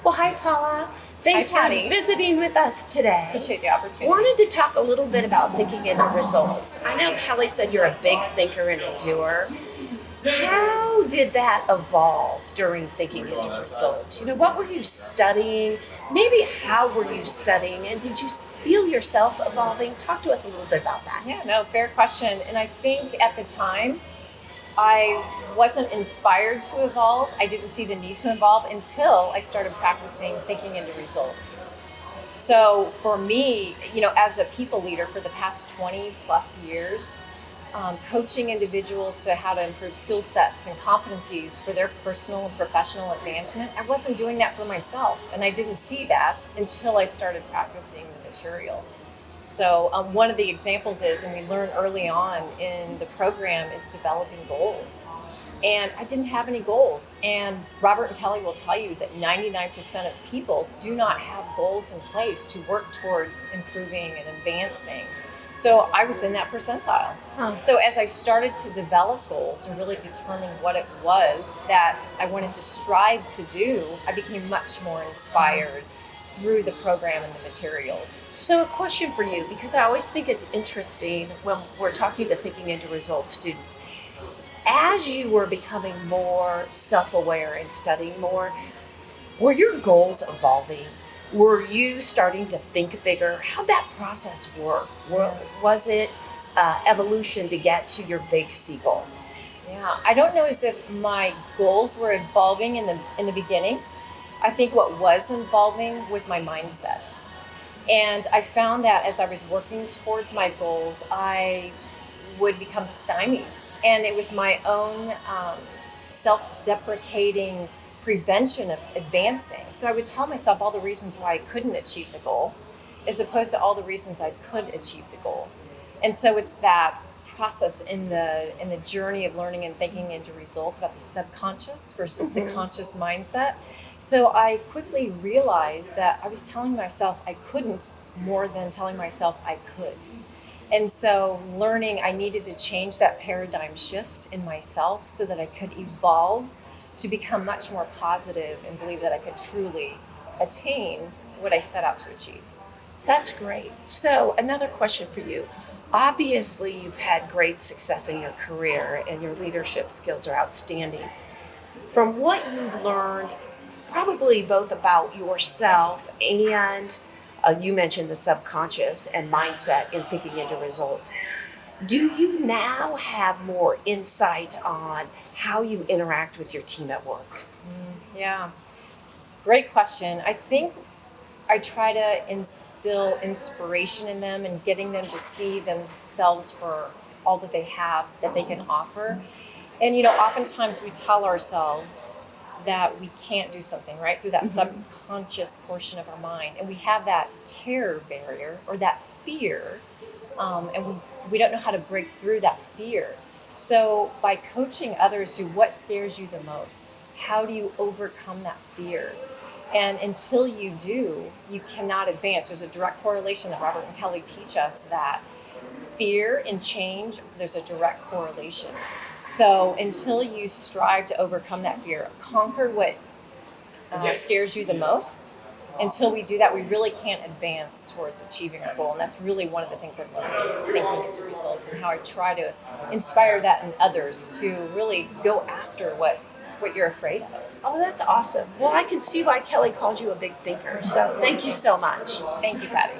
Well, hi, Paula. Thanks for Patty. visiting with us today. Appreciate the opportunity. Wanted to talk a little bit about thinking into results. I know Kelly said you're a big thinker and a doer. How did that evolve during thinking into results? What were you studying? Maybe how were you studying? And did you feel yourself evolving? Talk to us a little bit about that. Yeah, no, fair question. And I think at the time, I wasn't inspired to evolve. I didn't see the need to evolve until I started practicing thinking into results. So for me, as a people leader for the past 20 plus years, coaching individuals to how to improve skill sets and competencies for their personal and professional advancement, I wasn't doing that for myself. And I didn't see that until I started practicing the material. So one of the examples is, and we learn early on in the program, is developing goals. And I didn't have any goals. And Robert and Kelly will tell you that 99% of people do not have goals in place to work towards improving and advancing. So I was in that percentile. So as I started to develop goals and really determine what it was that I wanted to strive to do, I became much more inspired through the program and the materials. So a question for you, because I always think it's interesting when we're talking to thinking into results students. As you were becoming more self-aware and studying more, were your goals evolving? Were you starting to think bigger? How'd that process work? Was it evolution to get to your big C goal? Yeah, I don't know as if my goals were evolving in the beginning. I think what was evolving was my mindset. And I found that as I was working towards my goals, I would become stymied. And it was my own self-deprecating prevention of advancing. So I would tell myself all the reasons why I couldn't achieve the goal, as opposed to all the reasons I could achieve the goal. And so it's that process in the journey of learning and thinking into results about the subconscious versus the conscious mindset. So I quickly realized that I was telling myself I couldn't more than telling myself I could. And so learning I needed to change that paradigm shift in myself so that I could evolve to become much more positive and believe that I could truly attain what I set out to achieve. That's great. So another question for you. Obviously, you've had great success in your career and your leadership skills are outstanding. From what you've learned, probably both about yourself and you mentioned the subconscious and mindset in thinking into results. Do you now have more insight on how you interact with your team at work? Yeah, great question. I think I try to instill inspiration in them and getting them to see themselves for all that they have, that they can offer. And, oftentimes we tell ourselves that we can't do something, right? Through that subconscious portion of our mind. And we have that terror barrier or that fear, and we don't know how to break through that fear. So by coaching others through what scares you the most, how do you overcome that fear? And until you do, you cannot advance. There's a direct correlation that Robert and Kelly teach us that fear and change, there's a direct correlation. So until you strive to overcome that fear, conquer what scares you the most, until we do that, we really can't advance towards achieving our goal. And that's really one of the things I've learned thinking into results and how I try to inspire that in others to really go after what you're afraid of. Oh, that's awesome. Well, I can see why Kelly called you a big thinker. So thank you so much. Thank you, Patty.